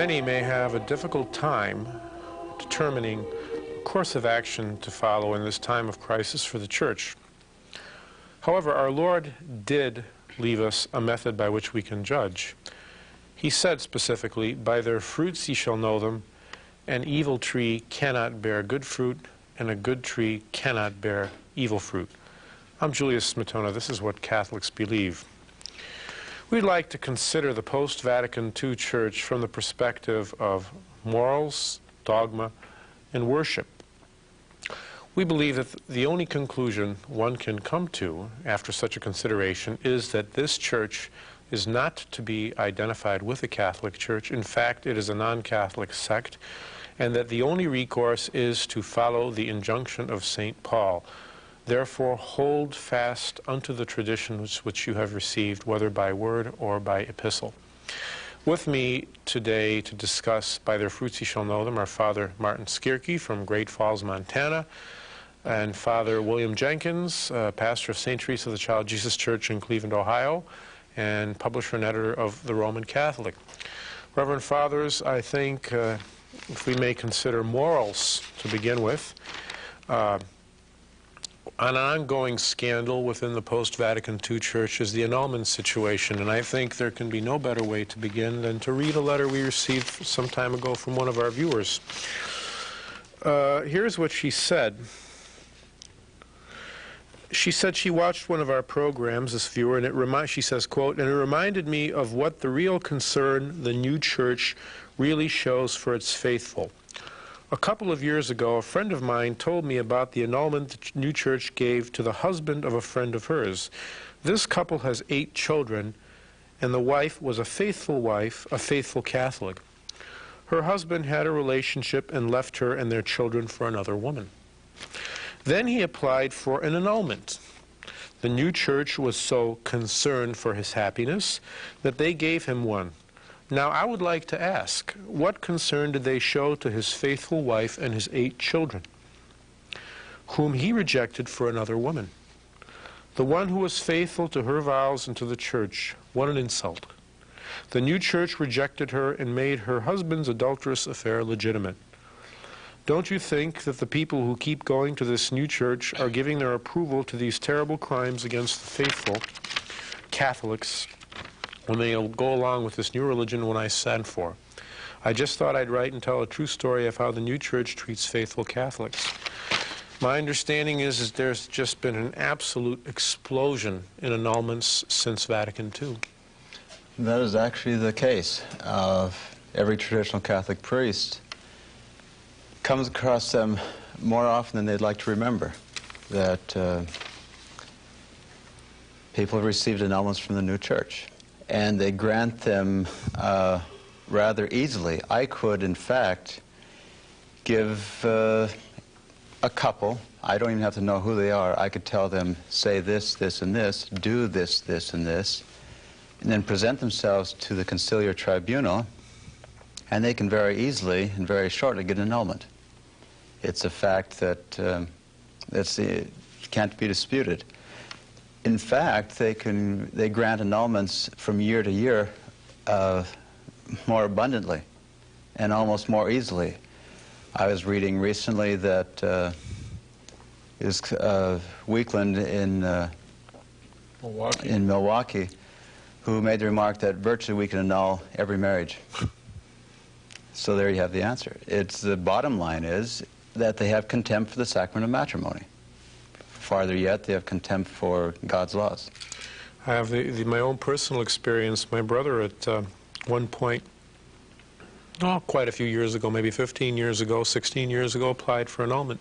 Many may have a difficult time determining a course of action to follow in this time of crisis for the church. However, our Lord did leave us a method by which we can judge. He said specifically, "By their fruits ye shall know them. An evil tree cannot bear good fruit, and a good tree cannot bear evil fruit." I'm Julius Smetona. This is what Catholics believe. We'd like to consider the post-Vatican II Church from the perspective of morals, dogma, and worship. We believe that the only conclusion one can come to after such a consideration is that this church is not to be identified with the Catholic Church. In fact, it is a non-Catholic sect, and that the only recourse is to follow the injunction of St. Paul. Therefore, hold fast unto the traditions which you have received, whether by word or by epistle. With me today to discuss By Their Fruits Ye Shall Know Them are Father Martin Skierke from Great Falls, Montana, and Father William Jenkins, pastor of St. Teresa of the Child Jesus Church in Cleveland, Ohio, and publisher and editor of The Roman Catholic. Reverend Fathers, I think if we may consider morals to begin with, an ongoing scandal within the post-Vatican II Church is the annulment situation, and I think there can be no better way to begin than to read a letter we received some time ago from one of our viewers. Here's what she said. She said she watched one of our programs, this viewer, and she says, quote, "And it reminded me of what the real concern the new church really shows for its faithful. A couple of years ago, a friend of mine told me about the annulment the new church gave to the husband of a friend of hers. This couple has 8 children, and the wife was a faithful Catholic. Her husband had a relationship and left her and their children for another woman. Then he applied for an annulment. The new church was so concerned for his happiness that they gave him one. Now, I would like to ask, what concern did they show to his faithful wife and his 8 children, whom he rejected for another woman? The one who was faithful to her vows and to the church. What an insult. The new church rejected her and made her husband's adulterous affair legitimate. Don't you think that the people who keep going to this new church are giving their approval to these terrible crimes against the faithful Catholics when they'll go along with this new religion when I stand for? I just thought I'd write and tell a true story of how the new church treats faithful Catholics. My understanding is there's just been an absolute explosion in annulments since Vatican II. That is actually the case. Every traditional Catholic priest comes across them more often than they'd like to remember, that people have received annulments from the new church, and they grant them rather easily. I could, in fact, give a couple, I don't even have to know who they are, I could tell them, say this, this, and this, do this, this, and this, and then present themselves to the conciliar tribunal, and they can very easily and very shortly get an annulment. It's a fact that can't be disputed. In fact, they grant annulments from year to year more abundantly and almost more easily. I was reading recently that Weekland in Milwaukee, who made the remark that virtually we can annul every marriage. So there you have the answer. The bottom line is that they have contempt for the sacrament of matrimony. Farther yet, they have contempt for God's laws. I have my own personal experience. My brother at one point, quite a few years ago, maybe 15 years ago, 16 years ago, applied for annulment.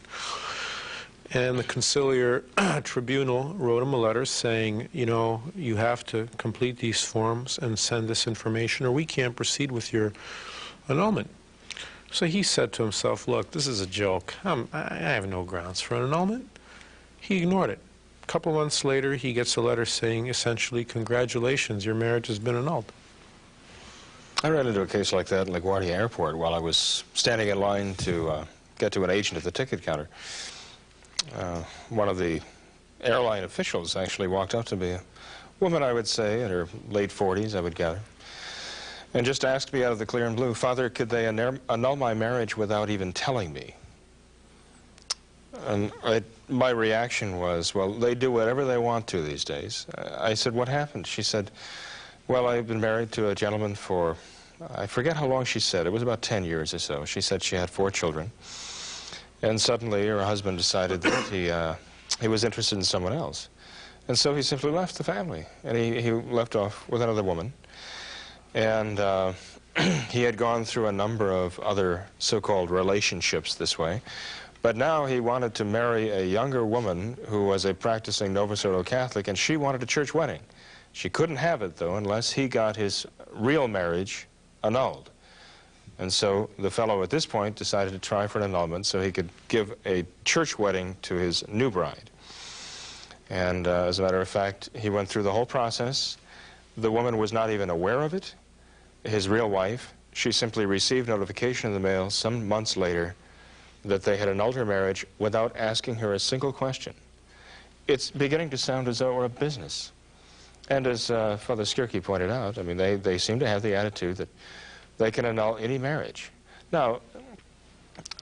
And the conciliar tribunal wrote him a letter saying, you know, you have to complete these forms and send this information or we can't proceed with your annulment. So he said to himself, look, this is a joke. I have no grounds for an annulment. He ignored it. A couple months later, he gets a letter saying, essentially, congratulations, your marriage has been annulled. I ran into a case like that in LaGuardia Airport while I was standing in line to get to an agent at the ticket counter. One of the airline officials actually walked up to me, a woman, I would say, in her late 40s, I would gather, and just asked me out of the clear and blue, "Father, could they annul my marriage without even telling me?" And my reaction was, well, they do whatever they want to these days. I said, "What happened?" She said, "Well, I've been married to a gentleman for," I forget how long she said, it was about 10 years or so. She said she had 4 children. And suddenly her husband decided that he was interested in someone else. And so he simply left the family. And he left off with another woman. And he had gone through a number of other so-called relationships this way. But now he wanted to marry a younger woman who was a practicing Novus Ordo Catholic, and she wanted a church wedding. She couldn't have it, though, unless he got his real marriage annulled. And so the fellow at this point decided to try for an annulment so he could give a church wedding to his new bride. And as a matter of fact, he went through the whole process. The woman was not even aware of it, his real wife. She simply received notification in the mail some months later that they had annulled her marriage without asking her a single question. It's beginning to sound as though it were a business. And as Father Skierke pointed out, I mean, they seem to have the attitude that they can annul any marriage. Now,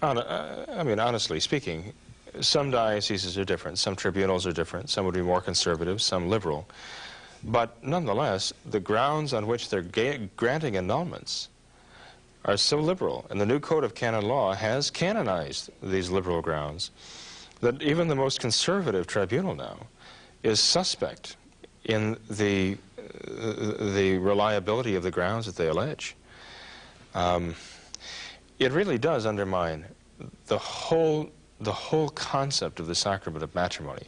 I mean, honestly speaking, some dioceses are different, some tribunals are different, some would be more conservative, some liberal. But nonetheless, the grounds on which they're granting annulments are so liberal, and the new Code of Canon Law has canonized these liberal grounds, that even the most conservative tribunal now is suspect in the reliability of the grounds that they allege. It really does undermine the whole concept of the sacrament of matrimony,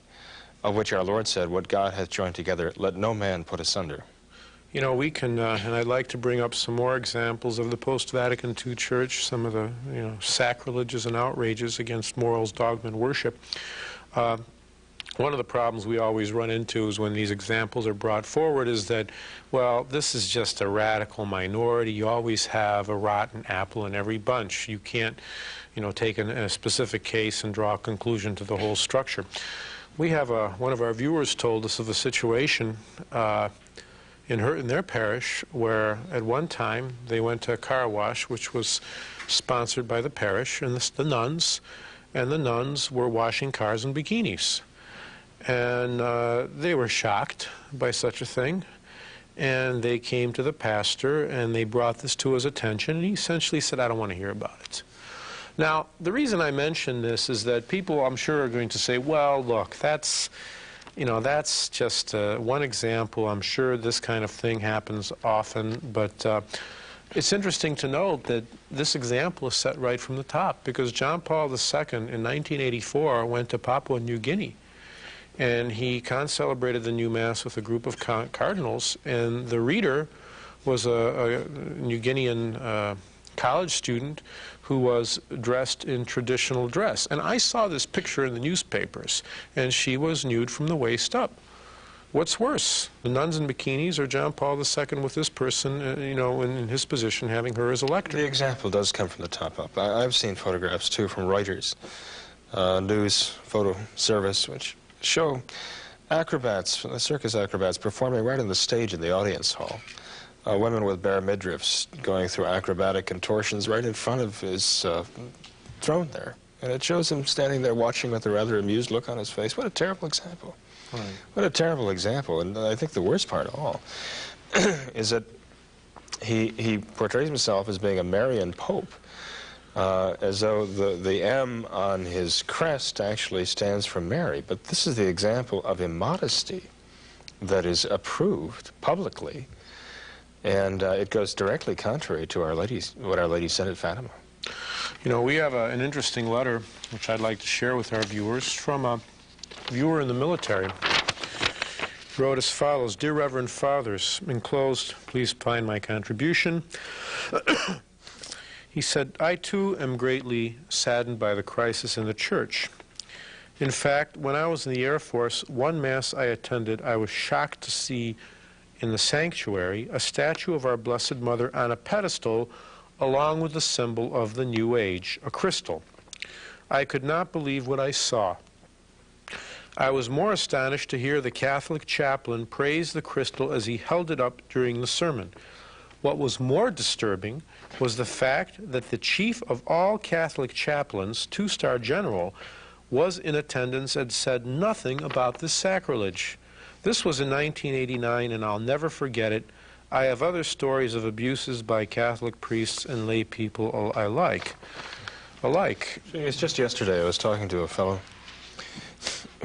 of which our Lord said, "What God hath joined together, let no man put asunder." You know, we can, and I'd like to bring up some more examples of the post-Vatican II Church, some of the, sacrileges and outrages against morals, dogma, and worship. One of the problems we always run into is when these examples are brought forward is that, well, this is just a radical minority. You always have a rotten apple in every bunch. You can't, take a specific case and draw a conclusion to the whole structure. We have one of our viewers told us of a situation in their parish where at one time they went to a car wash which was sponsored by the parish and the nuns were washing cars in bikinis. And they were shocked by such a thing, and they came to the pastor and they brought this to his attention, and he essentially said, "I don't want to hear about it." Now, the reason I mention this is that people, I'm sure, are going to say, well, look, that's just one example. I'm sure this kind of thing happens often, but it's interesting to note that this example is set right from the top, because John Paul II in 1984 went to Papua New Guinea, and he concelebrated the new Mass with a group of cardinals, and the reader was a New Guinean college student who was dressed in traditional dress. And I saw this picture in the newspapers, and she was nude from the waist up. What's worse, the nuns in bikinis or John Paul II with this person, in his position, having her as a lector? The example does come from the top up. I've seen photographs, too, from Reuters news photo service, which show acrobats, circus acrobats, performing right on the stage in the audience hall. Women with bare midriffs going through acrobatic contortions right in front of his throne there. And it shows him standing there watching with a rather amused look on his face. What a terrible example. Right. What a terrible example. And I think the worst part of all is that he portrays himself as being a Marian Pope, as though the M on his crest actually stands for Mary. But this is the example of immodesty that is approved publicly, and it goes directly contrary to what Our Lady said at Fatima. We have an interesting letter, which I'd like to share with our viewers, from a viewer in the military. He wrote as follows: "Dear Reverend Fathers, enclosed, please find my contribution." He said, "I too am greatly saddened by the crisis in the Church. In fact, when I was in the Air Force, one Mass I attended, I was shocked to see in the sanctuary a statue of our Blessed Mother on a pedestal along with the symbol of the New Age, a crystal. I could not believe what I saw. I was more astonished to hear the Catholic chaplain praise the crystal as he held it up during the sermon. What was more disturbing was the fact that the chief of all Catholic chaplains, two-star general, was in attendance and said nothing about this sacrilege. This was in 1989, and I'll never forget it. I have other stories of abuses by Catholic priests and lay people alike. It's just yesterday I was talking to a fellow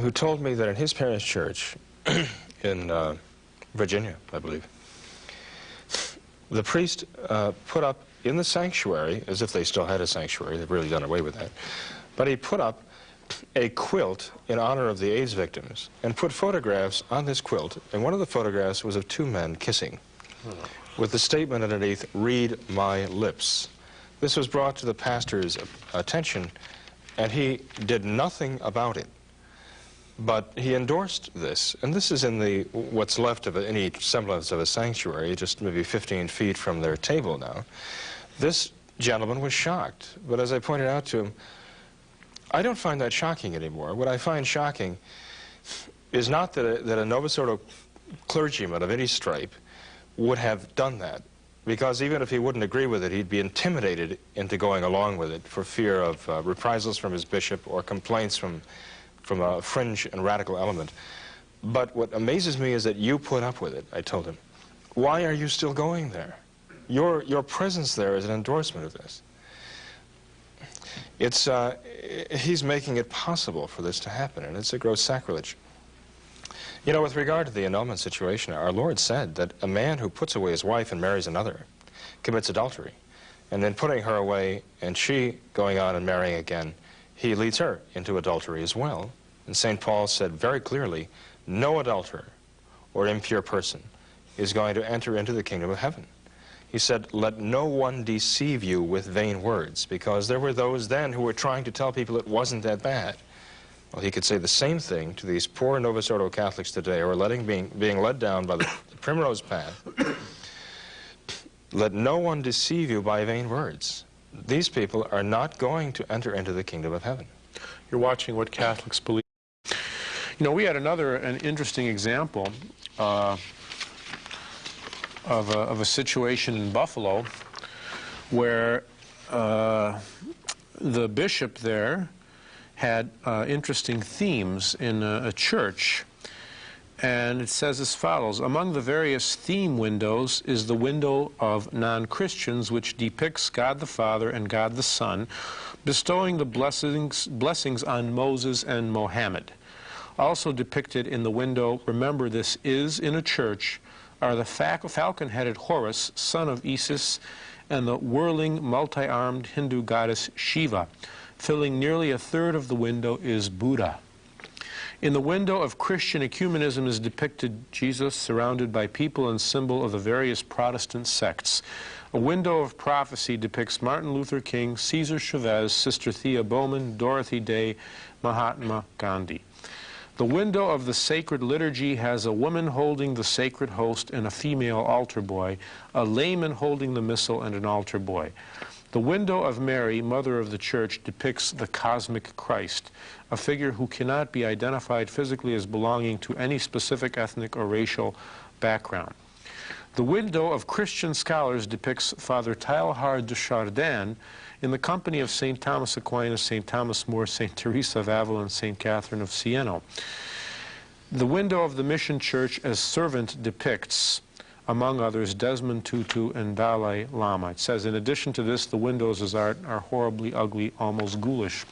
who told me that in his parish church in Virginia, I believe, the priest put up in the sanctuary, as if they still had a sanctuary, they've really done away with that, but he put up a quilt in honor of the AIDS victims and put photographs on this quilt, and one of the photographs was of two men kissing with the statement underneath, "Read my lips." This was brought to the pastor's attention, and he did nothing about it. But he endorsed this, and this is in the what's left of any semblance of a sanctuary, just maybe 15 feet from their table now. This gentleman was shocked, but as I pointed out to him, I don't find that shocking anymore. What I find shocking is not that a Novus Ordo clergyman of any stripe would have done that, because even if he wouldn't agree with it, he'd be intimidated into going along with it for fear of reprisals from his bishop or complaints from a fringe and radical element. But what amazes me is that you put up with it, I told him. Why are you still going there? Your presence there is an endorsement of this. He's making it possible for this to happen, and it's a gross sacrilege. You know, with regard to the annulment situation, our Lord said that a man who puts away his wife and marries another commits adultery. And then putting her away and she going on and marrying again, he leads her into adultery as well. And St. Paul said very clearly, no adulterer or impure person is going to enter into the kingdom of heaven. He said, let no one deceive you with vain words, because there were those then who were trying to tell people it wasn't that bad. Well, he could say the same thing to these poor Novus Ordo Catholics today who are being led down by the primrose path. Let no one deceive you by vain words. These people are not going to enter into the kingdom of heaven. You're watching What Catholics Believe. You know, we had an interesting example of a situation in Buffalo where the bishop there had interesting themes in a church. And it says as follows: among the various theme windows is the window of non-Christians, which depicts God the Father and God the Son bestowing the blessings on Moses and Mohammed. Also depicted in the window, remember this is in a church, are the falcon-headed Horus, son of Isis, and the whirling, multi-armed Hindu goddess Shiva. Filling nearly a third of the window is Buddha. In the window of Christian ecumenism is depicted Jesus surrounded by people and symbol of the various Protestant sects. A window of prophecy depicts Martin Luther King, Cesar Chavez, Sister Thea Bowman, Dorothy Day, Mahatma Gandhi. The window of the sacred liturgy has a woman holding the sacred host and a female altar boy, a layman holding the missal and an altar boy. The window of Mary, Mother of the Church, depicts the cosmic Christ, a figure who cannot be identified physically as belonging to any specific ethnic or racial background. The window of Christian scholars depicts Father Teilhard de Chardin in the company of St. Thomas Aquinas, St. Thomas More, St. Teresa of Avila, and St. Catherine of Siena. The window of the Mission Church as servant depicts, among others, Desmond Tutu and Dalai Lama. It says, in addition to this, the windows as art are horribly ugly, almost ghoulish.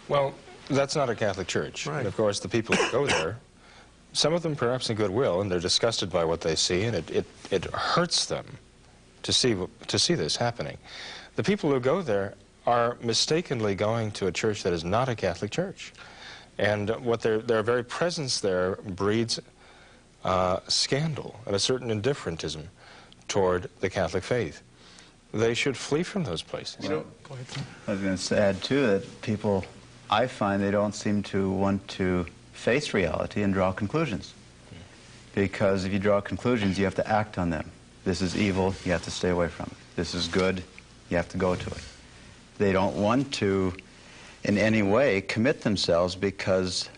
Well, that's not a Catholic church. Right. And of course, the people who go there, some of them perhaps in goodwill, and they're disgusted by what they see, and it hurts them to see this happening. The people who go there are mistakenly going to a church that is not a Catholic church. And what their very presence there breeds scandal and a certain indifferentism toward the Catholic faith. They should flee from those places. You know, go ahead. I was going to add, too, that people, I find they don't seem to want to face reality and draw conclusions. Because if you draw conclusions, you have to act on them. This is evil, you have to stay away from it. This is good, you have to go to it. They don't want to, in any way, commit themselves because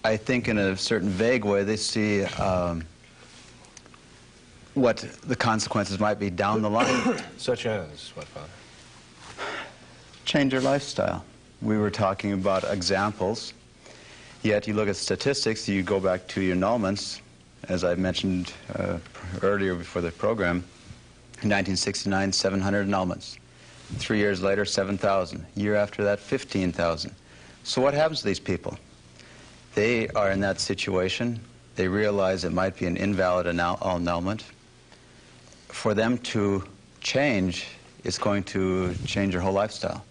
I think in a certain vague way they see what the consequences might be down the line. Such as what, Father? Change your lifestyle. We were talking about examples, yet you look at statistics, you go back to your annulments, as I mentioned earlier before the program, in 1969, 700 annulments. 3 years later, 7,000. Year after that, 15,000. So what happens to these people? They are in that situation. They realize it might be an invalid annulment. For them to change, it's going to change their whole lifestyle.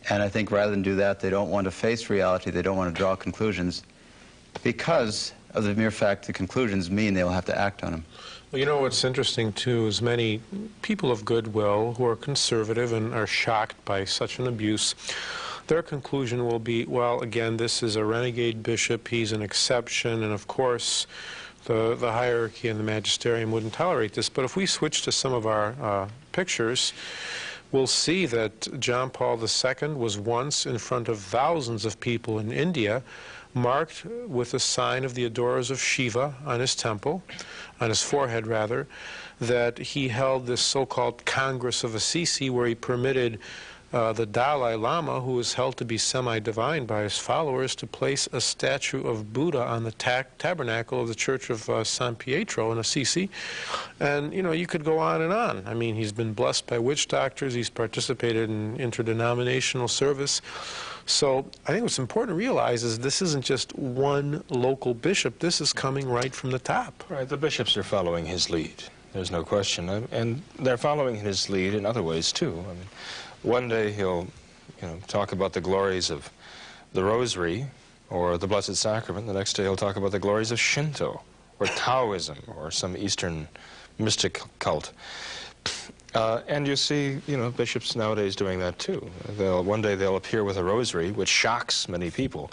And I think rather than do that, they don't want to face reality. They don't want to draw conclusions because of the mere fact the conclusions mean they'll have to act on them. Well, you know what's interesting, too, is many people of goodwill who are conservative and are shocked by such an abuse, their conclusion will be, well, again, this is a renegade bishop, he's an exception, and of course the hierarchy and the magisterium wouldn't tolerate this. But if we switch to some of our pictures, we'll see that John Paul II was once in front of thousands of people in India, marked with a sign of the adorers of Shiva on his temple, on his forehead rather, that he held this so-called Congress of Assisi where he permitted the Dalai Lama, who is held to be semi-divine by his followers, to place a statue of Buddha on the tabernacle of the Church of San Pietro in Assisi. And, you know, you could go on and on. I mean, he's been blessed by witch doctors. He's participated in interdenominational service. So I think what's important to realize is this isn't just one local bishop. This is coming right from the top. Right, the bishops are following his lead. There's no question. And they're following his lead in other ways, too. I mean, one day he'll, talk about the glories of the Rosary or the Blessed Sacrament. The next day he'll talk about the glories of Shinto or Taoism or some Eastern mystic cult. And you see, bishops nowadays doing that too. One day they'll appear with a rosary, which shocks many people.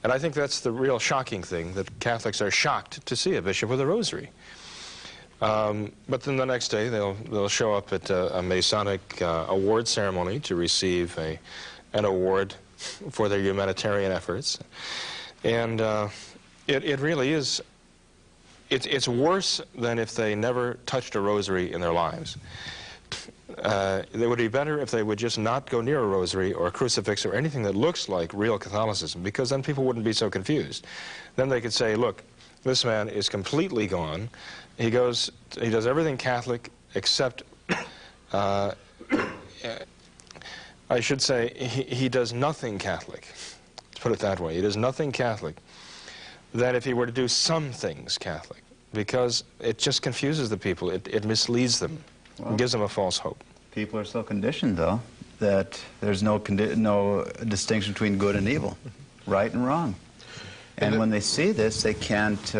And I think that's the real shocking thing, that Catholics are shocked to see a bishop with a rosary. But then the next day they'll show up at a Masonic award ceremony to receive an award for their humanitarian efforts. And it really is, it's worse than if they never touched a rosary in their lives. It would be better if they would just not go near a rosary or a crucifix or anything that looks like real Catholicism, because then people wouldn't be so confused. Then they could say, look, this man is completely gone. He does everything Catholic except, I should say, he does nothing Catholic. Let's put it that way. He does nothing Catholic that if he were to do some things Catholic, because it just confuses the people. It misleads them. Well, it gives them a false hope. People are so conditioned, though, that there's no distinction between good and evil, right and wrong. And when they see this, they can't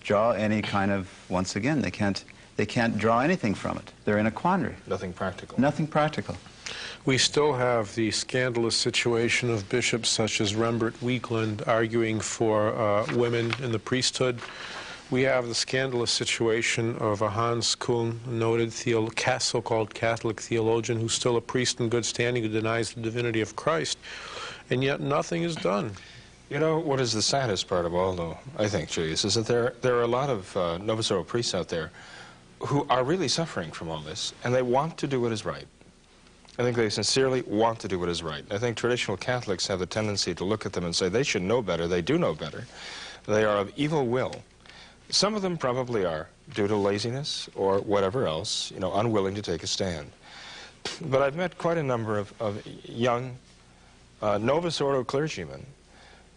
draw any kind of, once again, they can't draw anything from it. They're in a quandary. Nothing practical. Nothing practical. We still have the scandalous situation of bishops such as Rembert Weekland arguing for women in the priesthood. We have the scandalous situation of a Hans Küng, a noted so-called Catholic theologian who's still a priest in good standing, who denies the divinity of Christ, and yet nothing is done. You know, what is the saddest part of all, though, I think, Julius, is that there are a lot of Novus Ordo priests out there who are really suffering from all this, and they want to do what is right. I think they sincerely want to do what is right. I think traditional Catholics have the tendency to look at them and say they should know better, they do know better. They are of evil will. Some of them probably are, due to laziness or whatever else, unwilling to take a stand. But I've met quite a number of young Novus Ordo clergymen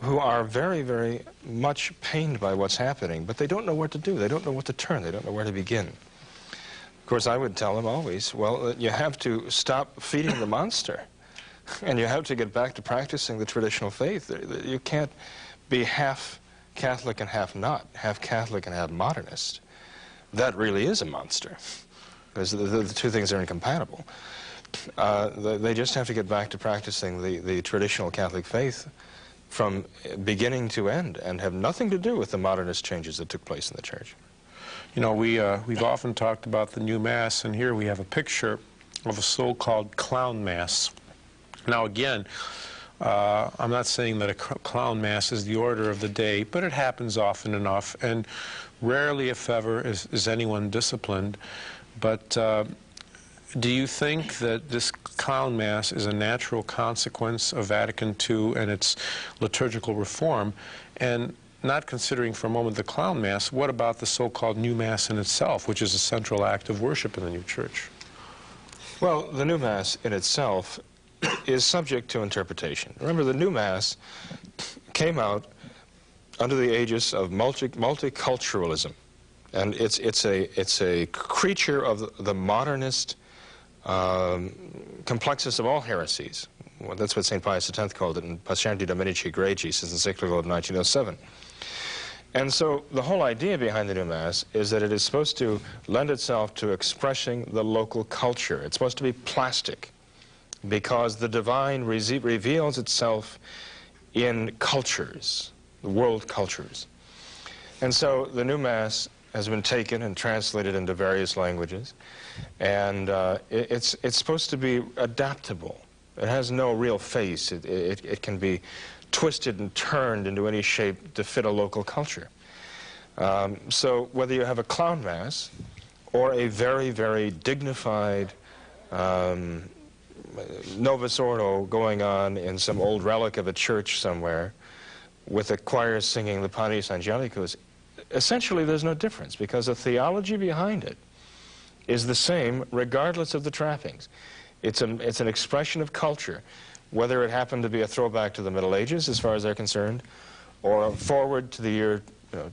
who are very, very much pained by what's happening, but they don't know what to do. They don't know what to turn. They don't know where to begin. Of course, I would tell them always, well, you have to stop feeding the monster, and you have to get back to practicing the traditional faith. You can't be half Catholic and half not, half Catholic and half modernist. That really is a monster, because the two things are incompatible. They just have to get back to practicing the traditional Catholic faith from beginning to end, and have nothing to do with the modernist changes that took place in the Church. You know, we've often talked about the new Mass, and here we have a picture of a so-called clown Mass. Now again, I'm not saying that a clown mass is the order of the day, but it happens often enough, and rarely, if ever, is anyone disciplined. But do you think that this clown mass is a natural consequence of Vatican II and its liturgical reform? And not considering for a moment the clown mass, what about the so-called new mass in itself, which is a central act of worship in the new church? Well, the new Mass in itself is subject to interpretation. Remember, the new Mass came out under the aegis of multiculturalism, and it's a creature of the modernist complexus of all heresies. Well, that's what St. Pius X called it in Pascendi Dominici Gregi, his encyclical of 1907. And so the whole idea behind the new Mass is that it is supposed to lend itself to expressing the local culture. It's supposed to be plastic, because the divine reveals itself in cultures, world cultures. And so the new Mass has been taken and translated into various languages, and it's supposed to be adaptable. It has no real face. It can be twisted and turned into any shape to fit a local culture. So whether you have a clown mass or a very, very dignified Novus Ordo going on in some old relic of a church somewhere with a choir singing the Panis Angelicus, essentially there's no difference, because the theology behind it is the same regardless of the trappings. It's an expression of culture, whether it happened to be a throwback to the Middle Ages as far as they're concerned, or forward to the year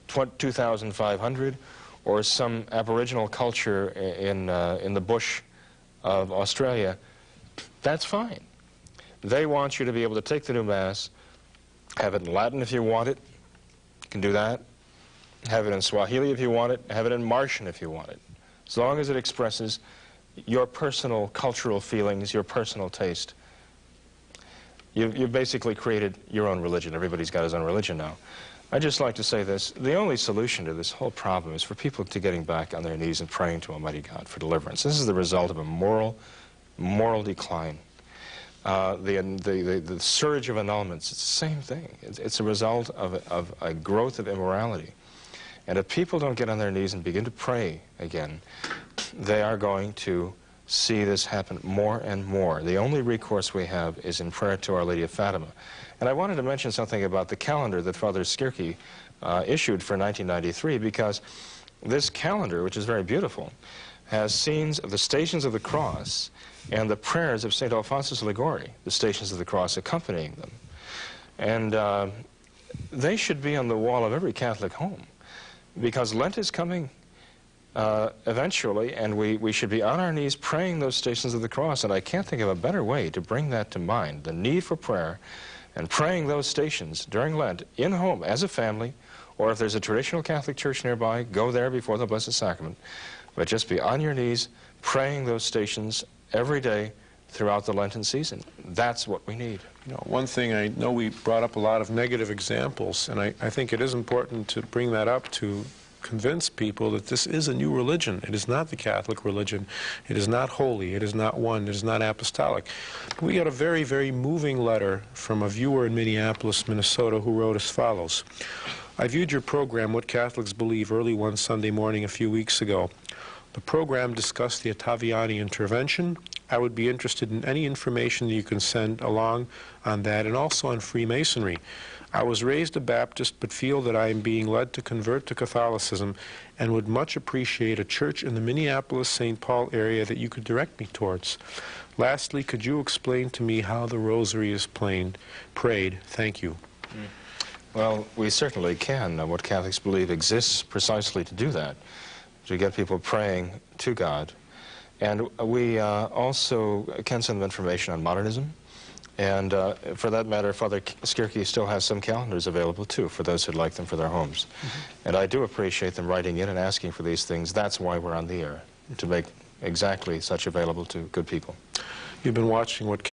2500, or some aboriginal culture in the bush of Australia. That's fine. They want you to be able to take the new Mass, have it in Latin if you want it, you can do that. Have it in Swahili if you want it, have it in Martian if you want it. As long as it expresses your personal cultural feelings, your personal taste. You've basically created your own religion. Everybody's got his own religion now. I'd just like to say this. The only solution to this whole problem is for people to getting back on their knees and praying to Almighty God for deliverance. This is the result of a moral decline. The surge of annulments, it's the same thing. It's a result of a growth of immorality. And if people don't get on their knees and begin to pray again, they are going to see this happen more and more. The only recourse we have is in prayer to Our Lady of Fatima. And I wanted to mention something about the calendar that Father Skierke issued for 1993, because this calendar, which is very beautiful, has scenes of the Stations of the Cross and the prayers of St. Alphonsus Liguori, the Stations of the Cross accompanying them. And they should be on the wall of every Catholic home, because Lent is coming eventually, and we should be on our knees praying those Stations of the Cross. And I can't think of a better way to bring that to mind, the need for prayer, and praying those stations during Lent in home as a family, or if there's a traditional Catholic church nearby, go there before the Blessed Sacrament. But just be on your knees praying those stations every day throughout the Lenten season. That's what we need. You know, one thing, I know we brought up a lot of negative examples, and I think it is important to bring that up to convince people that this is a new religion. It is not the Catholic religion. It is not holy. It is not one. It is not apostolic. We got a very, very moving letter from a viewer in Minneapolis, Minnesota, who wrote as follows. I viewed your program, What Catholics Believe, early one Sunday morning a few weeks ago. The program discussed the Ottaviani intervention. I would be interested in any information that you can send along on that, and also on Freemasonry. I was raised a Baptist, but feel that I am being led to convert to Catholicism, and would much appreciate a church in the Minneapolis-St. Paul area that you could direct me towards. Lastly, could you explain to me how the Rosary is prayed? Thank you. Well, we certainly can. What Catholics Believe exists precisely to do that, to get people praying to God. And we also can send them information on modernism. And for that matter, Father Skierke still has some calendars available, too, for those who'd like them for their homes. And I do appreciate them writing in and asking for these things. That's why we're on the air, to make exactly such available to good people. You've been watching What